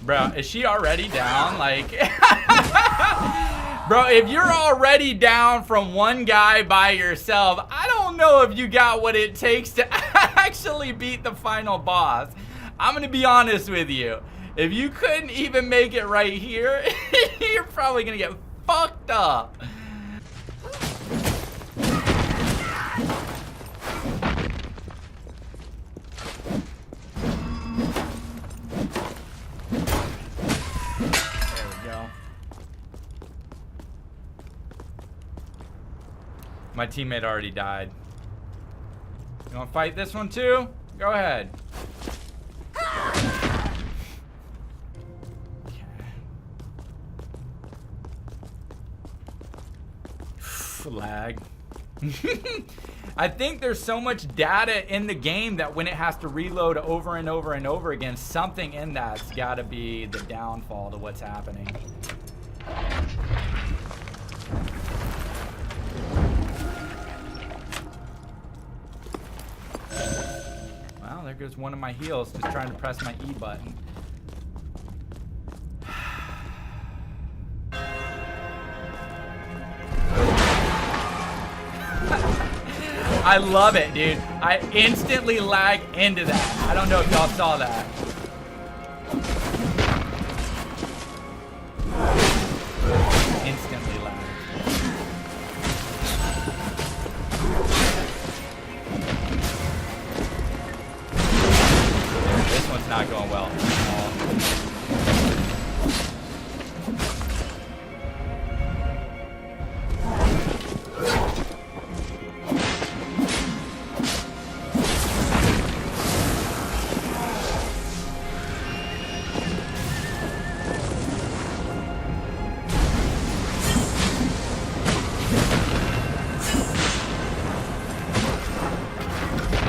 Bro, is she already down? Like, bro, if you're already down from one guy by yourself, I don't know if you got what it takes to actually beat the final boss. I'm gonna be honest with you. If you couldn't even make it right here, you're probably gonna get fucked up. There we go. My teammate already died. You wanna fight this one too? Go ahead. Lag. I think there's so much data in the game that when it has to reload over and over and over again, something in that's got to be the downfall to what's happening. Well, there goes one of my heals just trying to press my E button. I love it, dude. I instantly lag into that. I don't know if y'all saw that. Instantly lag. This one's not going well.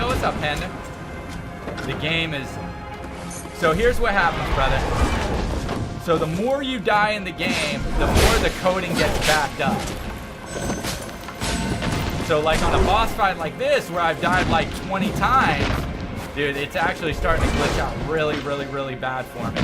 What's up, Panda? The game is... So here's what happens, brother. So the more you die in the game, the more the coding gets backed up. So like on a boss fight like this, where I've died like 20 times, dude, it's actually starting to glitch out really, really, really bad for me.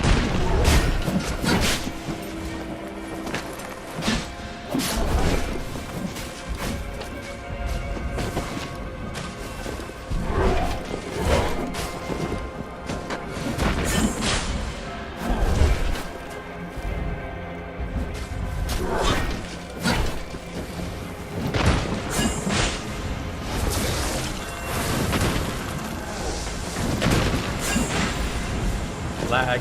Lag.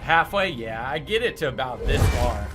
Halfway? Yeah, I get it to about this far.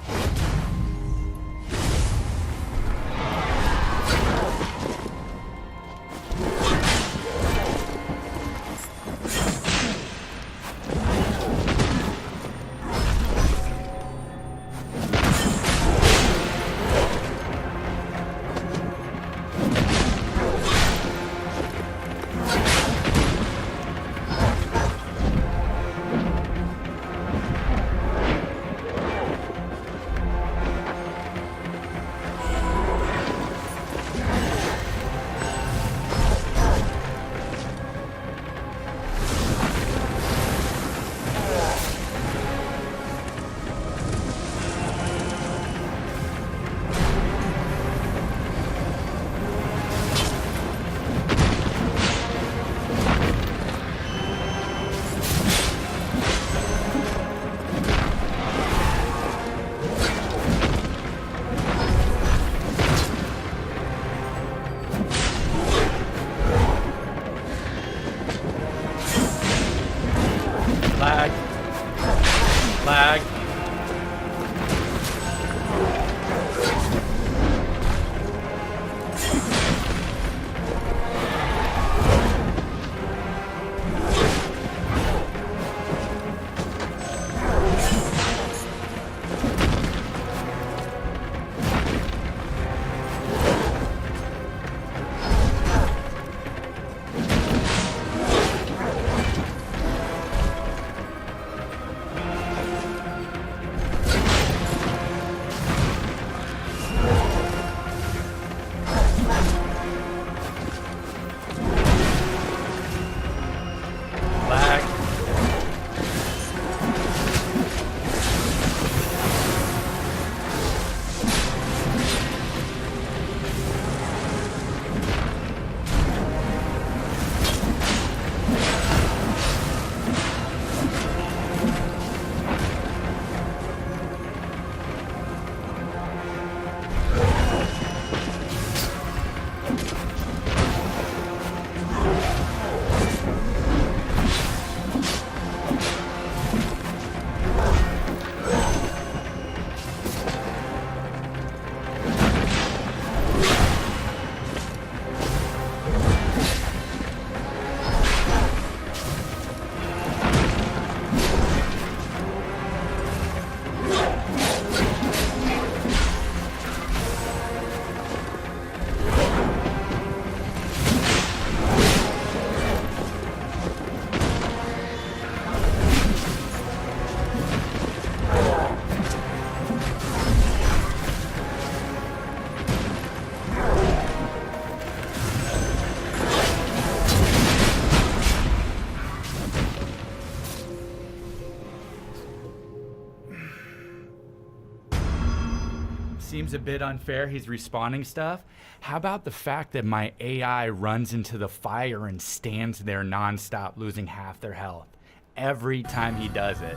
seems a bit unfair. He's respawning stuff. How about the fact that my AI runs into the fire and stands there nonstop, losing half their health every time he does it?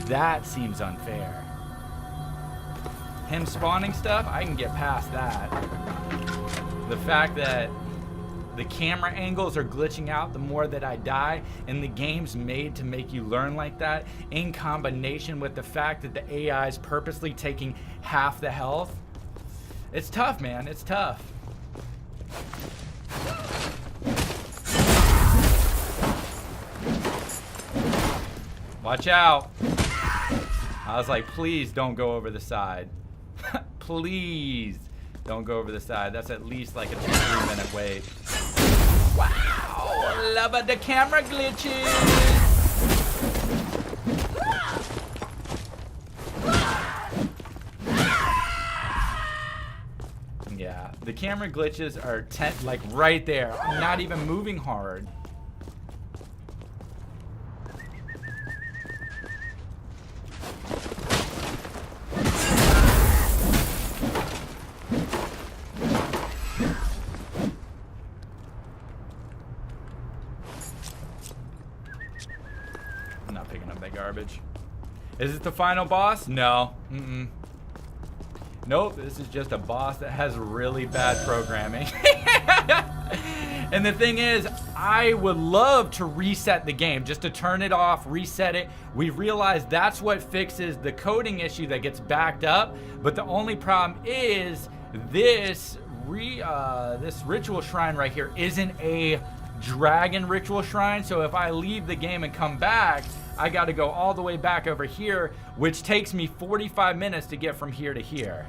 That seems unfair. Him spawning stuff, I can get past that. The fact that the camera angles are glitching out the more that I die, and the game's made to make you learn like that, in combination with the fact that the AI is purposely taking half the health. It's tough, man. It's tough. Watch out. I was like, please don't go over the side. Please don't go over the side. That's at least like a 2-3 minute wait. Wow, love it, the camera glitches. Yeah, the camera glitches are like right there. I'm not even moving hard. I'm not picking up that garbage. Is it the final boss? No. Nope, this is just a boss that has really bad programming. And the thing is, I would love to reset the game, just to turn it off, reset it. We realized that's what fixes the coding issue that gets backed up. But the only problem is this ritual shrine right here isn't a dragon ritual shrine. So if I leave the game and come back, I got to go all the way back over here, which takes me 45 minutes to get from here to here.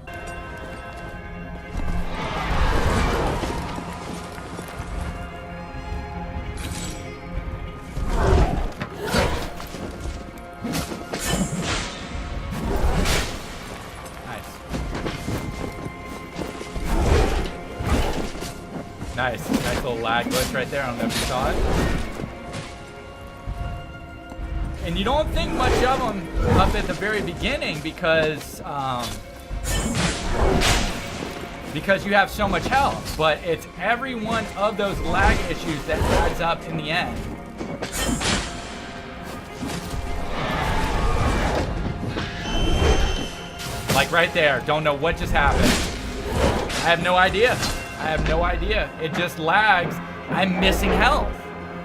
Nice little lag glitch right there. I don't know if you saw it. And you don't think much of them up at the very beginning because you have so much health. But it's every one of those lag issues that adds up in the end. Like right there. Don't know what just happened. I have no idea. It just lags. I'm missing health.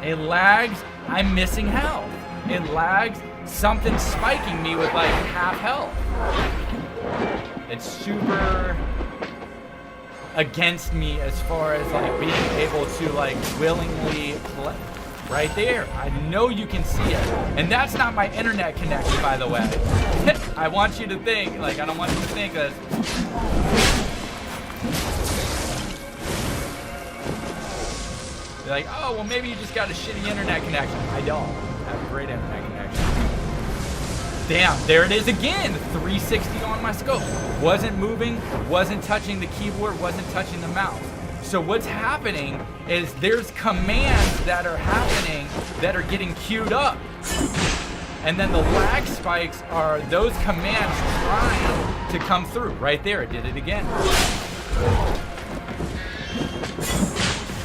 It lags. I'm missing health. It lags. Something's spiking me with like half health. It's super against me as far as like being able to like willingly play. Right there. I know you can see it. And that's not my internet connection, by the way. I want you to think, like, I don't want you to think that. You're like, oh, well, maybe you just got a shitty internet connection. I don't. I have a great internet connection. Damn, there it is again. 360 on my scope. Wasn't moving, wasn't touching the keyboard, wasn't touching the mouse. So what's happening is there's commands that are happening that are getting queued up. And then the lag spikes are those commands trying to come through. Right there, it did it again.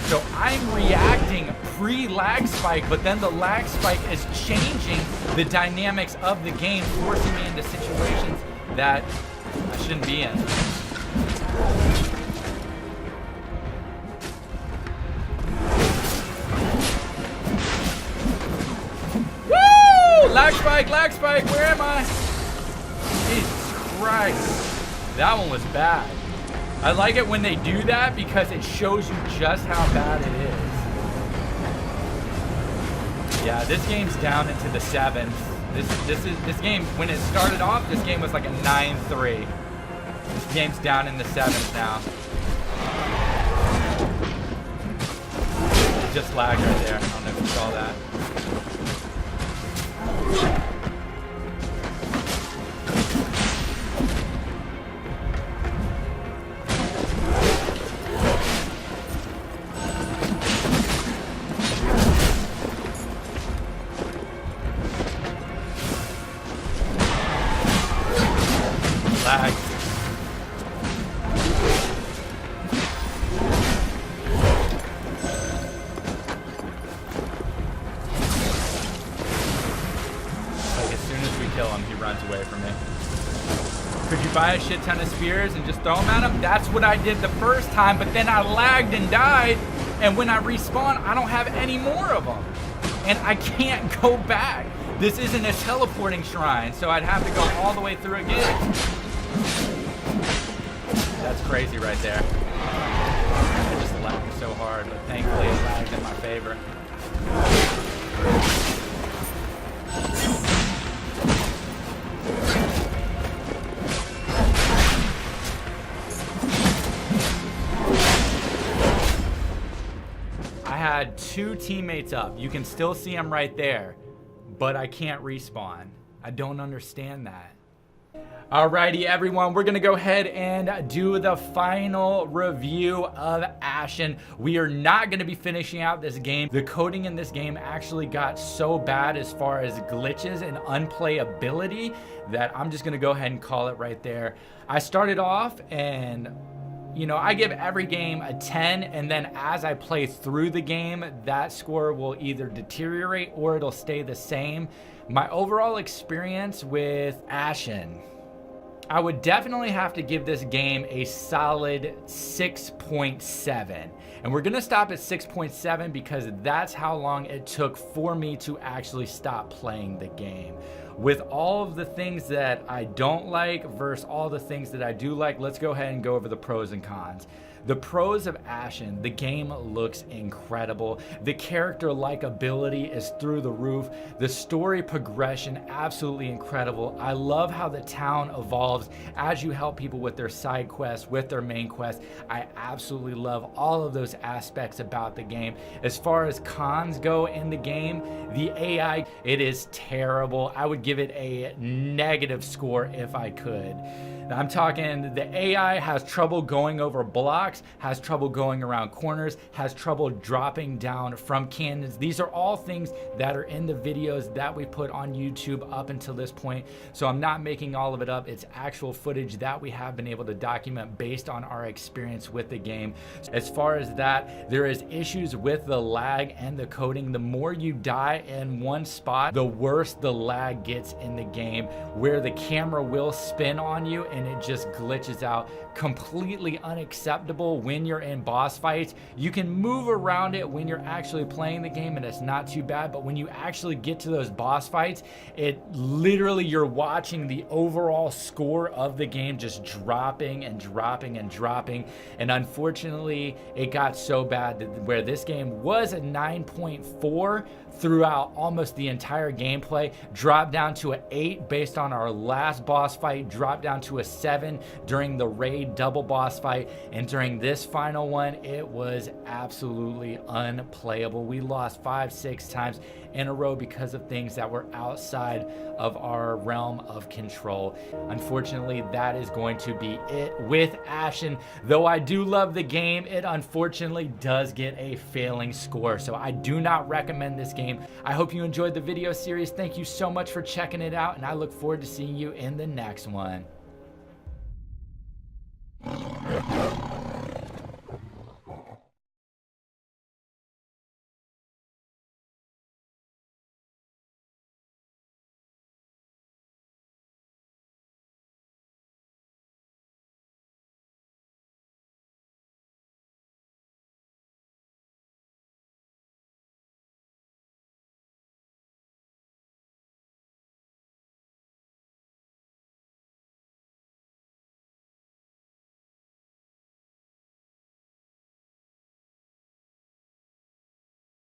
So I'm reacting pre-lag spike, but then the lag spike is changing the dynamics of the game, forcing me into situations that I shouldn't be in. Woo! Lag spike, where am I? Jesus Christ. That one was bad. I like it when they do that because it shows you just how bad it is. Yeah, this game's down into the 7th. This game, when it started off, this game was like a 9-3. This game's down in the 7th now. It just lagged right there. I don't know if you saw that. buy a shit ton of spears and just throw them at him. That's what I did the first time, but then I lagged and died, and when I respawn, I don't have any more of them. And I can't go back. This isn't a teleporting shrine, so I'd have to go all the way through again. That's crazy right there. I just lagged so hard, but thankfully it lagged in my favor. I had 2 teammates up. You can still see them right there, but I can't respawn. I don't understand that. Alrighty, everyone, we're gonna go ahead and do the final review of Ashen. We are not gonna be finishing out this game. The coding in this game actually got so bad as far as glitches and unplayability that I'm just gonna go ahead and call it right there. I started off and I give every game a 10, and then as I play through the game, that score will either deteriorate or it'll stay the same. My overall experience with Ashen, I would definitely have to give this game a solid 6.7. And we're gonna stop at 6.7 because that's how long it took for me to actually stop playing the game. With all of the things that I don't like versus all the things that I do like, let's go ahead and go over the pros and cons. The pros of Ashen, the game looks incredible. The character likability is through the roof. The story progression, absolutely incredible. I love how the town evolves as you help people with their side quests, with their main quest. I absolutely love all of those aspects about the game. As far as cons go in the game, the AI, it is terrible. I would give it a negative score if I could. I'm talking the AI has trouble going over blocks, has trouble going around corners, has trouble dropping down from cannons. These are all things that are in the videos that we put on YouTube up until this point. So I'm not making all of it up. It's actual footage that we have been able to document based on our experience with the game. As far as that, there is issues with the lag and the coding. The more you die in one spot, the worse the lag gets in the game, where the camera will spin on you and it just glitches out. Completely unacceptable when you're in boss fights. You can move around it when you're actually playing the game and it's not too bad, but when you actually get to those boss fights, it literally, you're watching the overall score of the game just dropping and dropping and dropping. And unfortunately, it got so bad that where this game was a 9.4 throughout almost the entire gameplay, dropped down to an 8 based on our last boss fight, dropped down to a 7 during the raid double boss fight, and during this final one, it was absolutely unplayable. We lost 5-6 times in a row because of things that were outside of our realm of control. Unfortunately, that is going to be it with Ashen. Though I do love the game, it unfortunately does get a failing score, so I do not recommend this game. I hope you enjoyed the video series. Thank you so much for checking it out, and I look forward to seeing you in the next one.